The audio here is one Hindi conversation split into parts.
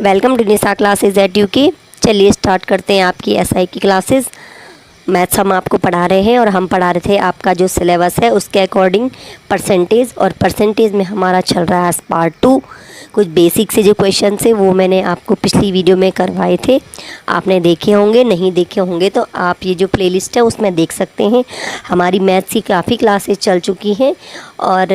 Welcome to Nisha classes at UK. चलिए स्टार्ट करते हैं आपकी एसआई की क्लासेस। मैथ्स हम आपको पढ़ा रहे हैं और हम पढ़ा रहे थे आपका जो सिलेबस है उसके अकॉर्डिंग परसेंटेज, और परसेंटेज में हमारा चल रहा है पार्ट 2। कुछ बेसिक से जो क्वेश्चन थे वो मैंने आपको पिछली वीडियो में करवाए थे, आपने देखे होंगे। नहीं देखे होंगे तो आप ये जो प्लेलिस्ट है उसमें देख सकते हैं। हमारी मैथ्स की काफ़ी क्लासेस चल चुकी हैं और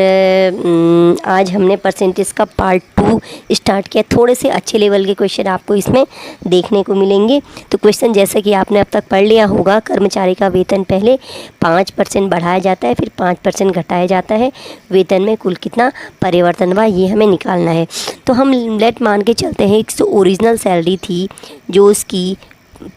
आज हमने परसेंटेज का पार्ट 2 स्टार्ट किया। थोड़े से अच्छे लेवल के क्वेश्चन आपको इसमें देखने को मिलेंगे। तो क्वेश्चन जैसे कि आपने अब तक पढ़ लिया होगा, कर्मचारी का वेतन पहले 5% बढ़ाया जाता है, फिर 5% घटाया जाता है। वेतन में कुल कितना परिवर्तन हुआ ये हमें निकालना है। तो हम लेट मान के चलते हैं एक ओरिजिनल सैलरी थी जो उसकी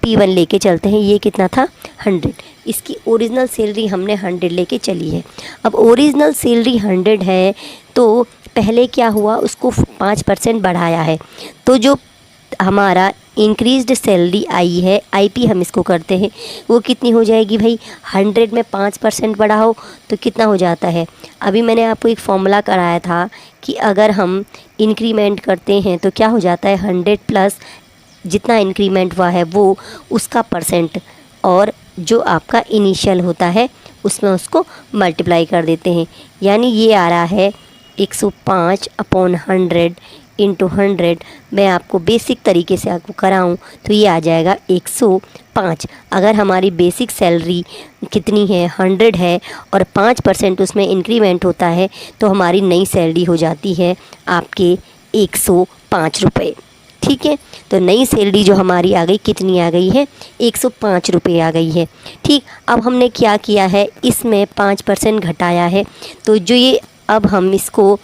P1 लेके चलते हैं, ये कितना था 100। इसकी ओरिजिनल सैलरी हमने 100 लेके चली है। अब ओरिजिनल सैलरी 100 है तो पहले क्या हुआ, उसको 5% बढ़ाया है। तो जो हमारा इंक्रीज्ड सैलरी आई है, आईपी हम इसको करते हैं, वो कितनी हो जाएगी भाई। 100 में 5% बढ़ाओ तो कितना हो जाता है। अभी मैंने आपको एक फॉर्मूला कराया था कि अगर हम इंक्रीमेंट करते हैं तो क्या हो जाता है, 100 प्लस जितना इंक्रीमेंट हुआ है वो उसका परसेंट, और जो आपका इनिशियल होता है उसमें उसको मल्टीप्लाई कर देते हैं। यानी ये आ रहा है 105/100 इंटू 100। मैं आपको बेसिक तरीके से आपको कराऊं तो ये आ जाएगा 105। अगर हमारी बेसिक सैलरी कितनी है 100 है और 5% उसमें इंक्रीमेंट होता है तो हमारी नई सैलरी हो जाती है आपके 105 रुपये। ठीक है, तो नई सैलरी जो हमारी आ गई कितनी आ गई है, 105 रुपये आ गई है। ठीक, अब हमने क्या किया है, इसमें 5% घटाया है तो जो ये अब हम इसको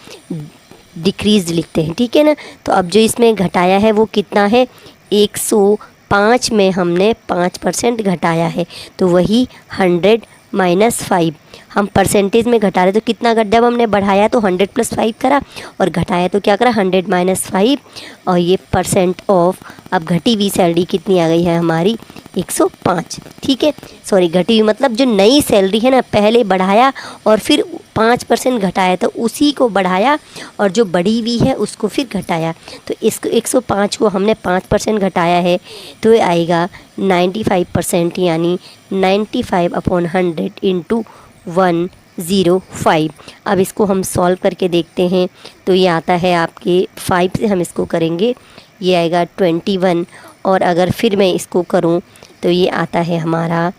डिक्रीज लिखते हैं, ठीक है ना। तो अब जो इसमें घटाया है वो कितना है, 105 में हमने 5% घटाया है तो वही 100 माइनस 5। हम परसेंटेज में घटा रहे तो कितना घट, जब हमने बढ़ाया तो 100 प्लस 5 करा और घटाया तो क्या करा 100 माइनस 5, और ये परसेंट ऑफ अब घटी हुई सैलरी कितनी आ गई है हमारी 105। ठीक है, सॉरी घटी हुई मतलब जो नई सैलरी है ना, पहले बढ़ाया और फिर 5% घटाया तो उसी को बढ़ाया और जो बढ़ी हुई है उसको फिर घटाया। तो इसको 105 को हमने 5% घटाया है तो ये आएगा 95%, यानी 95/100 इंटू 105। अब इसको हम सॉल्व करके देखते हैं तो ये आता है आपके 5 से हम इसको करेंगे, ये आएगा 21, और अगर फिर मैं इसको करूं तो ये आता है हमारा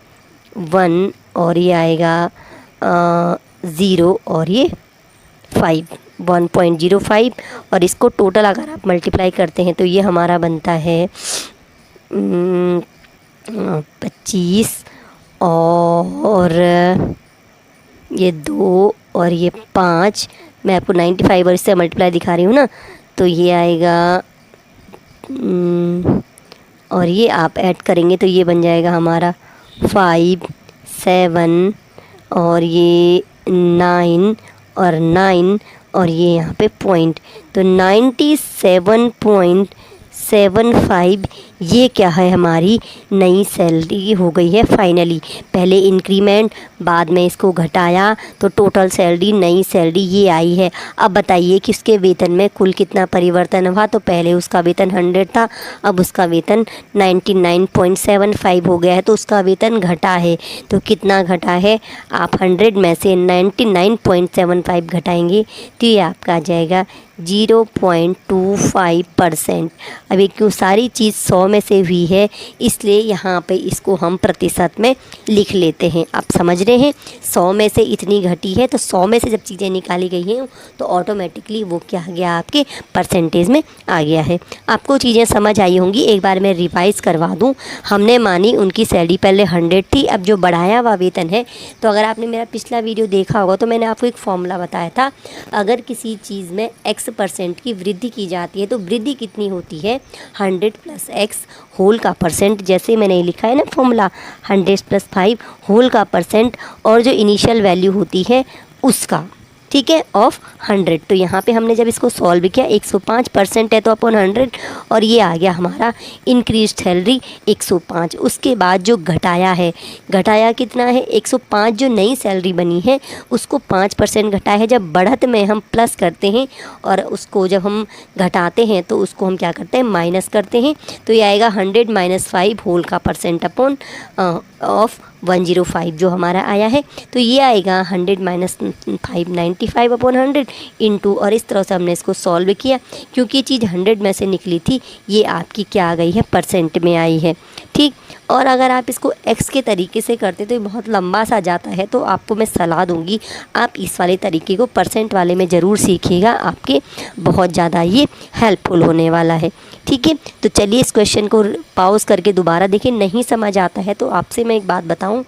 1, और ये आएगा 0 और ये 5, 1.05। और इसको टोटल अगर आप मल्टीप्लाई करते हैं तो ये हमारा बनता है 25 और ये 2 और ये 5। मैं आपको 95 और इससे मल्टीप्लाई दिखा रही हूँ ना, तो ये आएगा और ये आप ऐड करेंगे तो ये बन जाएगा हमारा 5, 7 और ये 9 और 9 और ये यहाँ पे पॉइंट, तो 97.75 ये क्या है, हमारी नई सैलरी हो गई है फाइनली। पहले इंक्रीमेंट, बाद में इसको घटाया तो टोटल सैलरी, नई सैलरी ये आई है। अब बताइए कि उसके वेतन में कुल कितना परिवर्तन हुआ। तो पहले उसका वेतन 100 था, अब उसका वेतन 99.75 हो गया है, तो उसका वेतन घटा है। तो कितना घटा है, आप 100 में से 99.75 घटाएंगे तो ये आपका आ जाएगा 0.25%। अब एक क्यों सारी चीज़ 100 में से हुई है इसलिए यहाँ पे इसको हम प्रतिशत में लिख लेते हैं। आप समझ रहे हैं, 100 में से इतनी घटी है तो 100 में से जब चीज़ें निकाली गई हैं तो ऑटोमेटिकली वो क्या आ गया, आपके परसेंटेज में आ गया है। आपको चीज़ें समझ आई होंगी, एक बार मैं रिवाइज़ करवा दूँ। हमने मानी उनकी सैलरी पहले 100 थी, अब जो बढ़ाया हुआ वेतन है, तो अगर आपने मेरा पिछला वीडियो देखा होगा तो मैंने आपको एक फॉर्मूला बताया था, अगर किसी चीज़ में X% की वृद्धि की जाती है तो वृद्धि कितनी होती है, 100 प्लस X होल का परसेंट। जैसे मैंने लिखा है ना फॉर्मूला, 100 प्लस 5 होल का परसेंट, और जो इनिशियल वैल्यू होती है उसका। ठीक है, ऑफ 100। तो यहाँ पे हमने जब इसको सॉल्व किया 105% है तो अपॉन 100, और ये आ गया हमारा इंक्रीज सैलरी 105। उसके बाद जो घटाया है, घटाया कितना है 105, जो नई सैलरी बनी है उसको 5% घटाया है। जब बढ़त में हम प्लस करते हैं और उसको जब हम घटाते हैं तो उसको हम क्या करते हैं, माइनस करते हैं। तो ये आएगा 100 - 5 होल का परसेंट अपॉन ऑफ 105 जो हमारा आया है। तो ये आएगा 100 - 5 95 अपॉन 100 इंटू, और इस तरह से हमने इसको सॉल्व किया क्योंकि ये चीज़ 100 में से निकली थी, ये आपकी क्या आ गई है, परसेंट में आई है। ठीक, और अगर आप इसको एक्स के तरीके से करते तो ये बहुत लंबा सा जाता है, तो आपको मैं सलाह दूंगी आप इस वाले तरीके को परसेंट वाले में ज़रूर सीखिएगा, आपके बहुत ज़्यादा ये हेल्पफुल होने वाला है। ठीक है, तो चलिए इस क्वेश्चन को पॉज करके दोबारा देखिए। नहीं समझ आता है तो आपसे मैं एक बात बताऊं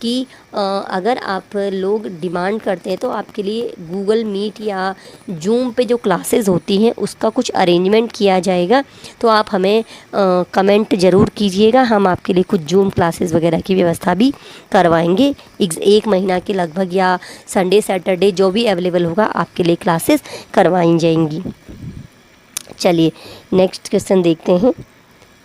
कि अगर आप लोग डिमांड करते हैं तो आपके लिए गूगल मीट या जूम पे जो क्लासेस होती हैं उसका कुछ अरेंजमेंट किया जाएगा। तो आप हमें कमेंट ज़रूर कीजिएगा, हम आपके लिए कुछ जूम क्लासेस वगैरह की व्यवस्था भी करवाएंगे। 1 महीना के लगभग, या संडे सैटरडे जो भी अवेलेबल होगा आपके लिए क्लासेस करवाई जाएंगी। चलिए नेक्स्ट क्वेश्चन देखते हैं।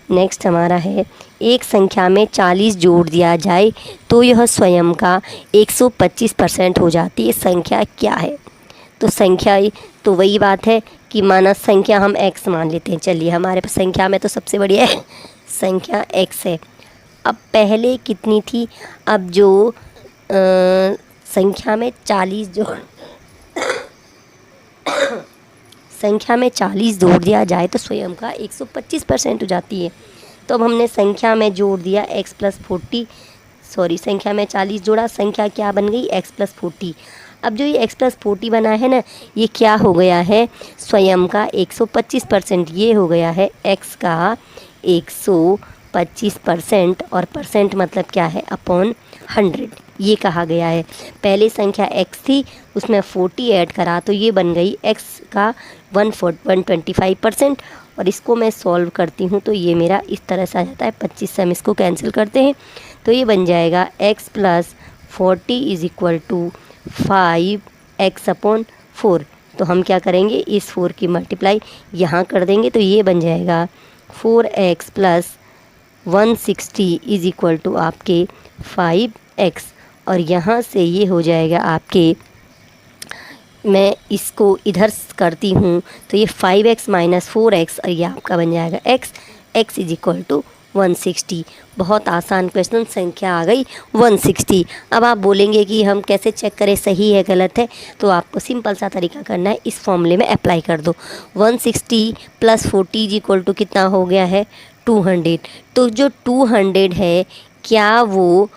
नेक्स्ट हमारा है, एक संख्या में 40 जोड़ दिया जाए तो यह स्वयं का 125% हो जाती है, संख्या क्या है? तो संख्या तो वही बात है कि माना संख्या हम x मान लेते हैं। चलिए हमारे पास संख्या में तो सबसे बढ़िया है संख्या x है। अब पहले कितनी थी, अब जो संख्या में 40 जोड़ संख्या में 40 जोड़ दिया जाए तो स्वयं का 125% हो जाती है। तो अब हमने संख्या में जोड़ दिया x + 40, सॉरी संख्या में 40 जोड़ा, संख्या क्या बन गई x + 40। अब जो ये x + 40 बना है ना, ये क्या हो गया है, स्वयं का 125%, ये हो गया है x का 125%, और परसेंट मतलब क्या है, अपॉन 100 ये कहा गया है। पहले संख्या x थी उसमें 40 ऐड करा तो ये बन गई x का 125%, और इसको मैं सॉल्व करती हूँ तो ये मेरा इस तरह से आ जाता है 25 से हम इसको कैंसिल करते हैं तो ये बन जाएगा x + 40 = 5x/4। तो हम क्या करेंगे, इस 4 की मल्टीप्लाई यहाँ कर देंगे तो ये बन जाएगा 4x + 160 = आपके 5x, और यहाँ से ये हो जाएगा आपके, मैं इसको इधर करती हूँ तो ये 5x - 4x, और ये आपका बन जाएगा x = 160। बहुत आसान क्वेश्चन, संख्या आ गई 160। अब आप बोलेंगे कि हम कैसे चेक करें सही है गलत है, तो आपको सिंपल सा तरीका करना है, इस फॉर्मूले में अप्लाई कर दो। 160 + 40 = कितना हो गया है, 200। तो जो 200 है क्या वो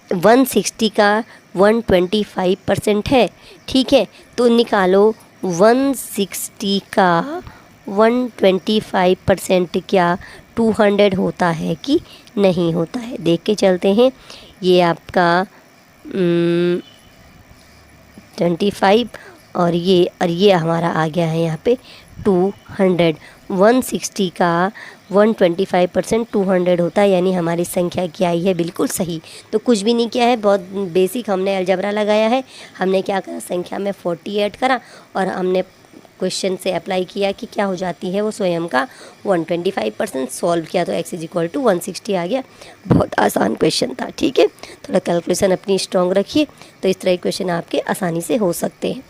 160 का 125% है? ठीक है, तो निकालो 160 का 125% क्या 200 होता है कि नहीं होता है, देख के चलते हैं। ये आपका 25 और ये हमारा आ गया है यहाँ पे 200। 160 का 125% 200 होता है, यानी हमारी संख्या क्या आई है, बिल्कुल सही। तो कुछ भी नहीं किया है, बहुत बेसिक हमने अलजबरा लगाया है। हमने क्या करा, संख्या में 40 ऐड करा और हमने क्वेश्चन से अप्लाई किया कि क्या हो जाती है वो स्वयं का 125%, सॉल्व किया तो x = 160 आ गया। बहुत आसान क्वेश्चन था। ठीक है, थोड़ा कैलकुलेशन अपनी स्ट्रॉन्ग रखिए तो इस तरह के क्वेश्चन आपके आसानी से हो सकते हैं।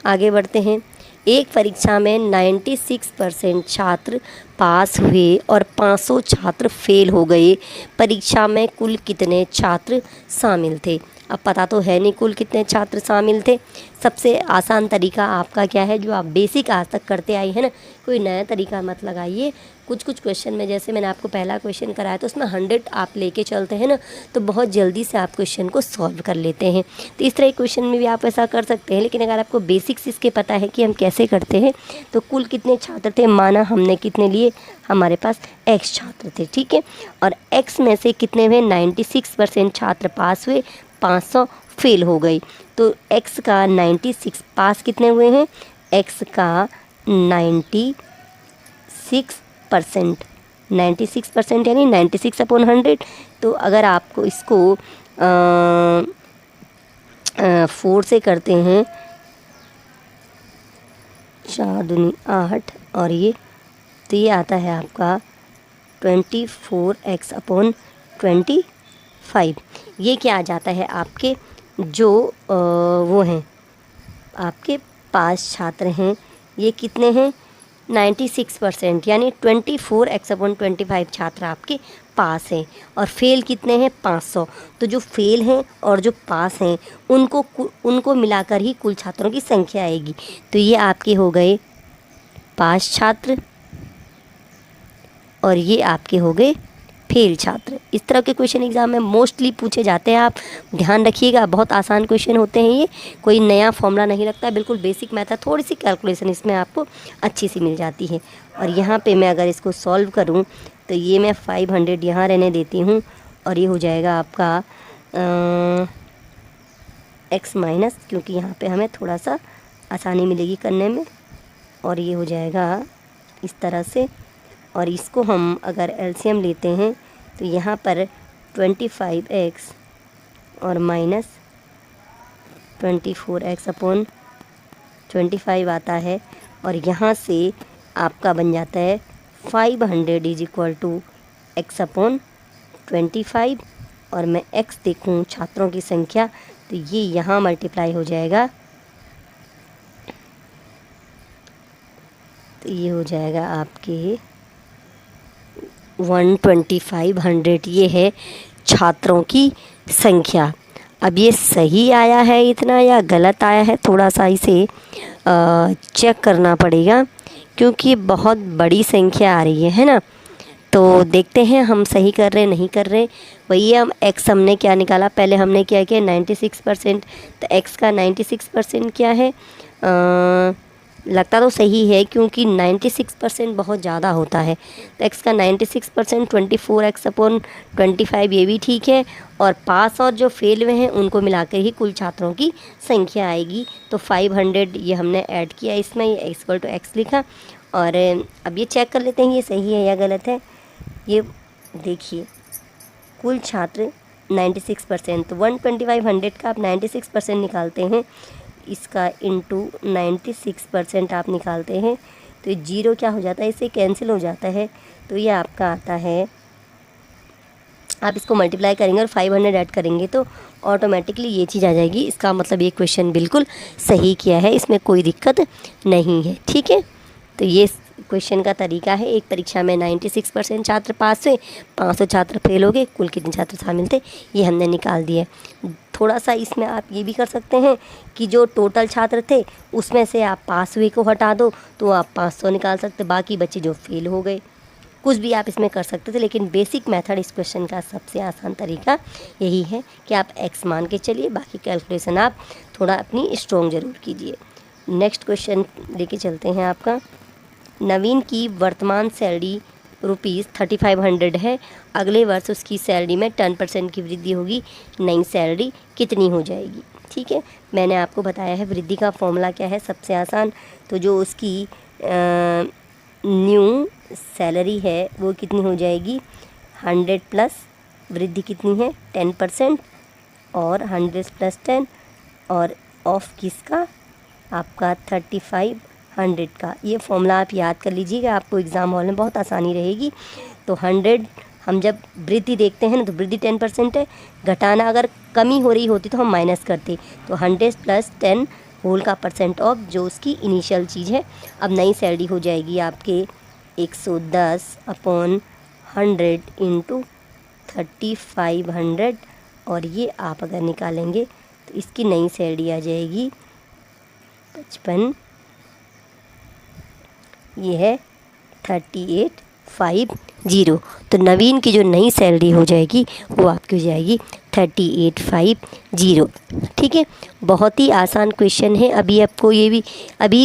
आगे बढ़ते हैं। एक परीक्षा में 96% छात्र पास हुए और 500 छात्र फेल हो गए। परीक्षा में कुल कितने छात्र शामिल थे? अब पता तो है नहीं कुल कितने छात्र शामिल थे। सबसे आसान तरीका आपका क्या है, जो आप बेसिक आज तक करते आए हैं ना, कोई नया तरीका मत लगाइए। कुछ क्वेश्चन में, जैसे मैंने आपको पहला क्वेश्चन कराया तो उसमें 100 आप लेके चलते हैं ना, तो बहुत जल्दी से आप क्वेश्चन को सॉल्व कर लेते हैं। तो इस तरह के क्वेश्चन में भी आप ऐसा कर सकते हैं, लेकिन अगर आपको बेसिक्स इसके पता है कि हम कैसे करते हैं, तो कुल कितने छात्र थे, माना हमने कितने लिए, हमारे पास x छात्र थे। ठीक है, और x में से कितने हुए, 96% छात्र पास हुए, 500 फेल हो गई। तो x का 96 पास कितने हुए हैं, x का 96% यानी 96/100। तो अगर आपको इसको 4 से करते हैं 4 दूनी 8 और ये, तो ये आता है आपका 24x/25। ये क्या आ जाता है आपके जो वो हैं आपके पास छात्र हैं, ये कितने हैं 96%, यानी 24x/25 छात्र आपके पास हैं और फेल कितने हैं 500। तो जो फेल हैं और जो पास हैं उनको मिलाकर ही कुल छात्रों की संख्या आएगी। तो ये आपके हो गए पास छात्र और ये आपके हो गए फेल छात्र। इस तरह के क्वेश्चन एग्जाम में मोस्टली पूछे जाते हैं, आप ध्यान रखिएगा। बहुत आसान क्वेश्चन होते हैं ये, कोई नया फॉर्मूला नहीं लगता, बिल्कुल बेसिक मेथड, थोड़ी सी कैलकुलेशन इसमें आपको अच्छी सी मिल जाती है। और यहाँ पे मैं अगर इसको सॉल्व करूँ तो ये मैं 500 यहाँ रहने देती हूँ और ये हो जाएगा आपका x माइनस, क्योंकि यहाँ पे हमें थोड़ा सा आसानी मिलेगी करने में, और ये हो जाएगा इस तरह से। और इसको हम अगर एलसीएम लेते हैं तो यहाँ पर 25x और माइनस 24x/25 आता है, और यहाँ से आपका बन जाता है 500 = x/25। और मैं x देखूँ छात्रों की संख्या, तो ये यहाँ मल्टीप्लाई हो जाएगा, तो ये हो जाएगा आपके 12500। ये है छात्रों की संख्या। अब ये सही आया है इतना या गलत आया है, थोड़ा सा इसे चेक करना पड़ेगा, क्योंकि बहुत बड़ी संख्या आ रही है ना। तो देखते हैं हम सही कर रहे नहीं कर रहे। वही हम x हमने क्या निकाला, पहले हमने क्या किया 96%, तो x का 96% क्या है, लगता तो सही है क्योंकि 96% बहुत ज़्यादा होता है। तो x का 96% 24x/25 ये भी ठीक है, और पास और जो फेल हुए हैं उनको मिलाकर ही कुल छात्रों की संख्या आएगी। तो 500 ये हमने ऐड किया इसमें, ये x लिखा। और अब ये चेक कर लेते हैं ये सही है या गलत है। ये देखिए कुल छात्र 96%, तो 12500 का आप 96% निकालते हैं, इसका इंटू 96% आप निकालते हैं, तो जीरो क्या हो जाता है, इससे कैंसिल हो जाता है। तो ये आपका आता है, आप इसको मल्टीप्लाई करेंगे और 500 ऐड करेंगे तो ऑटोमेटिकली ये चीज़ आ जाएगी। इसका मतलब ये क्वेश्चन बिल्कुल सही किया है, इसमें कोई दिक्कत नहीं है, ठीक है। तो ये क्वेश्चन का तरीका है। एक परीक्षा में 96% छात्र पास हुए, 500 छात्र फेल हो गए, कुल कितने छात्र शामिल थे ये हमने निकाल दिए। थोड़ा सा इसमें आप ये भी कर सकते हैं कि जो टोटल छात्र थे उसमें से आप पास हुए को हटा दो तो आप 500 निकाल सकते, बाकी बच्चे जो फेल हो गए, कुछ भी आप इसमें कर सकते थे। लेकिन बेसिक मेथड इस क्वेश्चन का सबसे आसान तरीका यही है कि आप x मान के चलिए, बाकी कैलकुलेशन आप थोड़ा अपनी स्ट्रॉन्ग ज़रूर कीजिए। नेक्स्ट क्वेश्चन लेके चलते हैं आपका। नवीन की वर्तमान सैलरी ₹3500 है, अगले वर्ष उसकी सैलरी में 10% की वृद्धि होगी, नई सैलरी कितनी हो जाएगी। ठीक है, मैंने आपको बताया है वृद्धि का फॉर्मूला क्या है, सबसे आसान। तो जो उसकी न्यू सैलरी है वो कितनी हो जाएगी, 100 प्लस वृद्धि कितनी है 10%, और 100 प्लस 10 और ऑफ किसका आपका 3500 का। ये फॉर्मूला आप याद कर लीजिएगा, आपको एग्ज़ाम हॉल में बहुत आसानी रहेगी। तो 100 हम जब वृद्धि देखते हैं ना तो वृद्धि 10% है, घटाना अगर कमी हो रही होती तो हम माइनस करते, तो 100 प्लस 10 होल का % ऑफ जो उसकी इनिशियल चीज़ है। अब नई सैलरी हो जाएगी आपके 110/100 इंटू 3500, और ये आप अगर निकालेंगे तो इसकी नई सैलरी आ जाएगी 55, ये है 3850। तो नवीन की जो नई सैलरी हो जाएगी वो आपकी हो जाएगी 3850। ठीक है, बहुत ही आसान क्वेश्चन है। अभी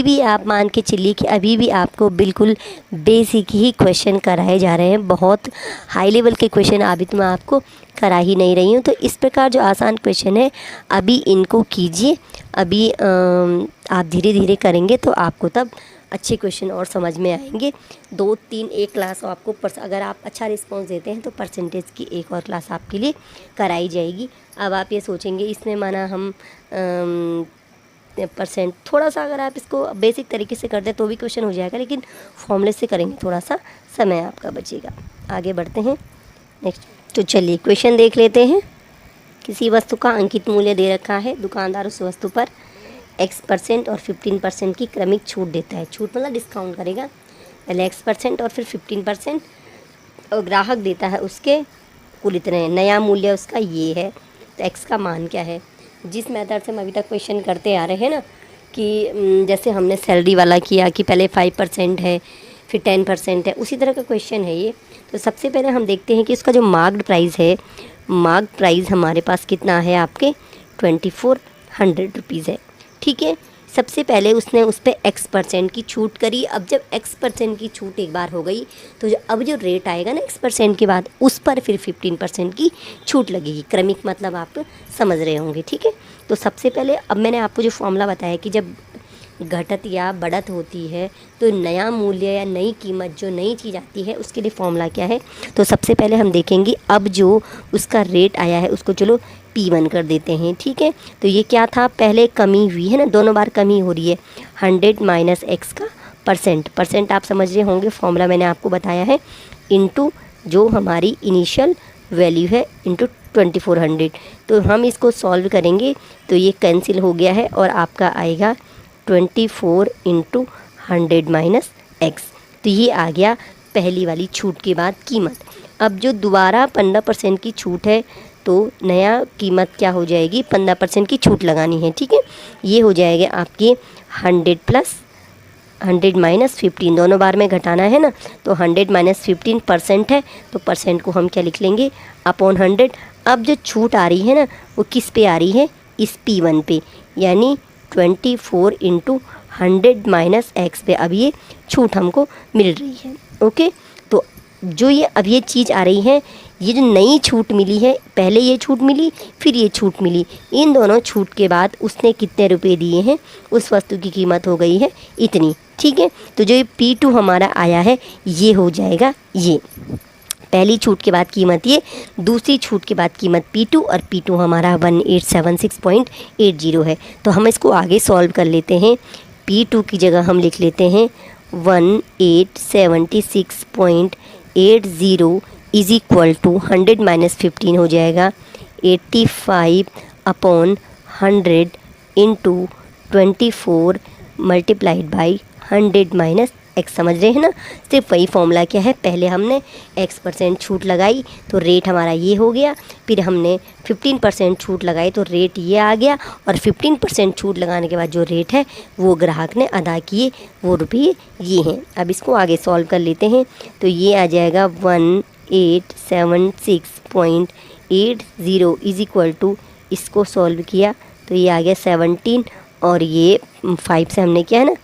भी आप मान के चलिए कि अभी भी आपको बिल्कुल बेसिक ही क्वेश्चन कराए जा रहे हैं, बहुत हाई लेवल के क्वेश्चन अभी तो मैं आपको करा ही नहीं रही हूँ। तो इस प्रकार जो आसान क्वेश्चन है अभी इनको कीजिए, अभी आप धीरे धीरे करेंगे तो आपको तब अच्छे क्वेश्चन और समझ में आएंगे। 2-3 एक क्लास आपको अगर आप अच्छा रिस्पॉन्स देते हैं तो परसेंटेज की एक और क्लास आपके लिए कराई जाएगी। अब आप ये सोचेंगे इसमें माना हम परसेंट थोड़ा सा अगर आप इसको बेसिक तरीके से कर दें तो भी क्वेश्चन हो जाएगा, लेकिन फॉर्मूले से करेंगे थोड़ा सा समय आपका बचेगा। आगे बढ़ते हैं नेक्स्ट। तो चलिए क्वेश्चन देख लेते हैं। किसी वस्तु का अंकित मूल्य दे रखा है, दुकानदार उस वस्तु पर X% और 15% की क्रमिक छूट देता है। छूट मतलब डिस्काउंट करेगा, पहले X% और फिर 15%, और ग्राहक देता है उसके कुल इतने, नया मूल्य उसका ये है। तो X का मान क्या है? जिस मेथड से हम अभी तक क्वेश्चन करते आ रहे हैं ना, कि जैसे हमने सैलरी वाला किया कि पहले 5% है फिर 10% है, उसी तरह का क्वेश्चन है ये। तो सबसे पहले हम देखते हैं कि उसका जो मार्क्ड प्राइस है, मार्क्ड प्राइस हमारे पास कितना है आपके 2400 रुपीज़ है। ठीक है, सबसे पहले उसने उस पर X% की छूट करी। अब जब X% की छूट एक बार हो गई तो अब जो रेट आएगा ना X% के बाद, उस पर फिर 15% की छूट लगेगी। क्रमिक मतलब आप समझ रहे होंगे। ठीक है, तो सबसे पहले अब मैंने आपको जो फॉर्मूला बताया कि जब घटत या बढ़त होती है तो नया मूल्य या नई कीमत, जो नई चीज़ आती है उसके लिए फॉर्मूला क्या है। तो सबसे पहले हम देखेंगे अब जो उसका रेट आया है उसको चलो P1 कर देते हैं। ठीक है, तो ये क्या था, पहले कमी हुई है ना, दोनों बार कमी हो रही है। 100 माइनस X का परसेंट आप समझ रहे होंगे, फॉर्मूला मैंने आपको बताया है, इनटू जो हमारी इनिशियल वैल्यू है इंटू 2400। तो हम इसको सॉल्व करेंगे तो ये कैंसिल हो गया है और आपका आएगा 24 इंटू 100 माइनस X। तो ये आ गया पहली वाली छूट के बाद कीमत। अब जो दोबारा 15% की छूट है तो नया कीमत क्या हो जाएगी, 15% की छूट लगानी है। ठीक है, ये हो जाएगा आपकी 100 प्लस 100 माइनस 15, दोनों बार में घटाना है ना, तो 100 माइनस 15% है, तो परसेंट को हम क्या लिख लेंगे, अपॉन 100। अब जो छूट आ रही है ना वो किस पे आ रही है, इस P1 पे, यानी 24 इंटू 100 माइनस X पे अब ये छूट हमको मिल रही है। ओके, तो जो ये अब ये चीज़ आ रही है, ये जो नई छूट मिली है, पहले ये छूट मिली फिर ये छूट मिली, इन दोनों छूट के बाद उसने कितने रुपए दिए हैं, उस वस्तु की कीमत हो गई है इतनी। ठीक है, तो जो ये P2 हमारा आया है ये हो जाएगा, ये पहली छूट के बाद कीमत ये, दूसरी छूट के बाद कीमत P2, और P2 हमारा 1876.80 है। तो हम इसको आगे सॉल्व कर लेते हैं। P2 की जगह हम लिख लेते हैं 1876.80 इज़ इक्वल टू 100 माइनस 15 हो जाएगा 85 upon 100 into 24 multiplied by 100 minus X। समझ रहे हैं ना, सिर्फ वही फॉर्मूला क्या है, पहले हमने X% छूट लगाई तो रेट हमारा ये हो गया, फिर हमने 15% छूट लगाई तो रेट ये आ गया, और 15% छूट लगाने के बाद जो रेट है वो ग्राहक ने अदा किए, वो रुपये ये हैं। अब इसको आगे सॉल्व कर लेते हैं। तो ये आ जाएगा 1876.80 इज़ इक्वल टू, इसको सॉल्व किया तो ये आ गया 17, और ये 5 से हमने किया है ना,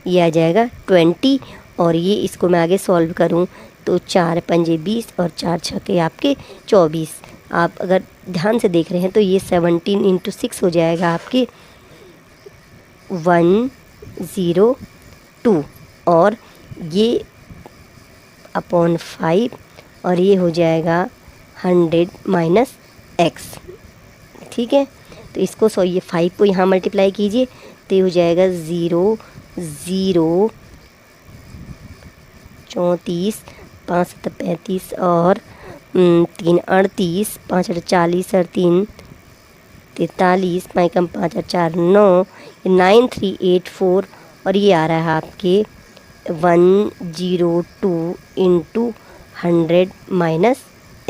ये आ जाएगा 20, और ये इसको मैं आगे सॉल्व करूँ तो 4 पंजे 20 और 4 छक्के आपके 24। आप अगर ध्यान से देख रहे हैं तो ये 17 इंटू 6 हो जाएगा आपके 102, और ये अपॉन 5, और ये हो जाएगा 100 माइनस X। ठीक है, तो इसको ये 5 को यहाँ मल्टीप्लाई कीजिए तो ये हो जाएगा 0 0 34 5 35 और 3 38 5 40 और 3 43 5 कम 5 और 4 9 9384, और ये आ रहा है आपके 102 इंटू 100 माइनस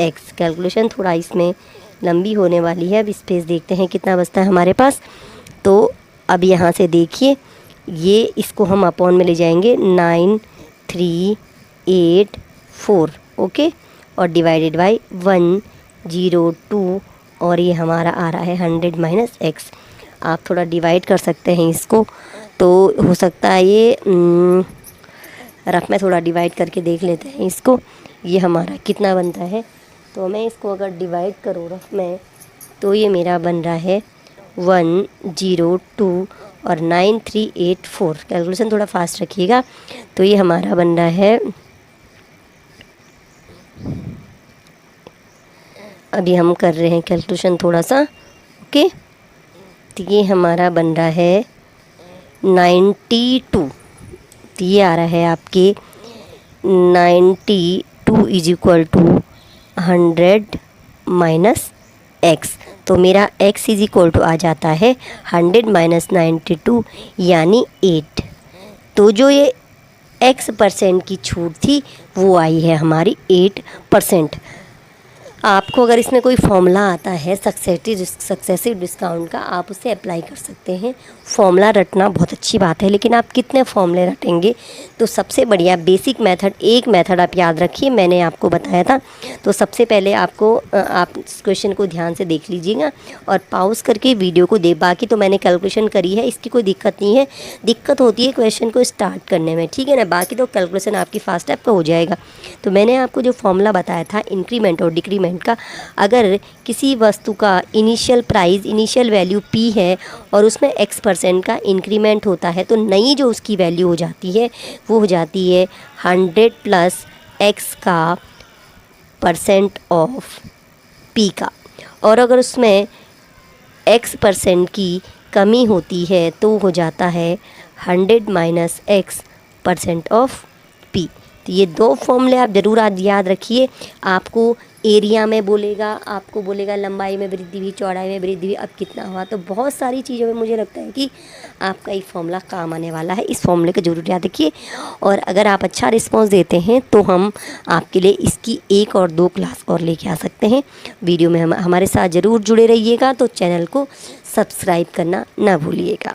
X। कैलकुलेशन थोड़ा इसमें लंबी होने वाली है, अब स्पेस देखते हैं कितना बचता है हमारे पास। तो अब यहाँ से देखिए, ये इसको हम अपॉन में ले जाएंगे 9384, ओके, और डिवाइडेड बाई 102, और ये हमारा आ रहा है 100 माइनस X। आप थोड़ा डिवाइड कर सकते हैं इसको, तो हो सकता है ये रफ में थोड़ा डिवाइड करके देख लेते हैं इसको, ये हमारा कितना बनता है। तो मैं इसको अगर डिवाइड करूँ रफ में तो ये मेरा बन रहा है 102, और 9384। कैलकुलेशन थोड़ा फास्ट रखिएगा। तो ये हमारा बन रहा है, अभी हम कर रहे हैं कैलकुलेशन थोड़ा सा, ओके। तो ये हमारा बन रहा है 92। तो ये आ रहा है आपके 92 is equal to 100 minus x. तो मेरा x इज इक्वल टू आ जाता है 100 माइनस 92 यानी 8। तो जो ये x% की छूट थी वो आई है हमारी 8%। आपको अगर इसमें कोई फॉर्मूला आता है सक्सेसिव डिस्काउंट का, आप उसे अप्लाई कर सकते हैं। फॉर्मूला रटना बहुत अच्छी बात है, लेकिन आप कितने फॉर्मूले रटेंगे। तो सबसे बढ़िया बेसिक मेथड, एक मेथड आप याद रखिए, मैंने आपको बताया था। तो सबसे पहले आपको आप इस क्वेश्चन को ध्यान से देख लीजिएगा और पॉज करके वीडियो को दे। बाकी तो मैंने कैलकुलेशन करी है, इसकी कोई दिक्कत नहीं है। दिक्कत होती है क्वेश्चन को स्टार्ट करने में, ठीक है ना। बाकी तो कैलकुलेशन आपकी फास्ट आपका हो जाएगा। तो मैंने आपको जो फॉर्मूला बताया था इंक्रीमेंट और डिक्रीमेंट का, अगर किसी वस्तु का initial price, initial value P है और उसमें x% का इंक्रीमेंट होता है, तो नई जो उसकी वैल्यू हो जाती है वो हो जाती है 100 प्लस x का परसेंट ऑफ P का। और अगर उसमें x% की कमी होती है तो हो जाता है 100 माइनस x% ऑफ P। तो ये दो फॉर्मूले आप ज़रूर आज याद रखिए। आपको एरिया में बोलेगा, आपको बोलेगा लंबाई में वृद्धि हुई, चौड़ाई में वृद्धि हुई, अब कितना हुआ। तो बहुत सारी चीज़ों में मुझे लगता है कि आपका ये फॉर्मूला काम आने वाला है। इस फॉर्मूले को ज़रूर याद रखिए। और अगर आप अच्छा रिस्पांस देते हैं तो हम आपके लिए इसकी 1 और 2 क्लास और लेके आ सकते हैं। वीडियो में हमारे साथ ज़रूर जुड़े रहिएगा। तो चैनल को सब्सक्राइब करना ना भूलिएगा।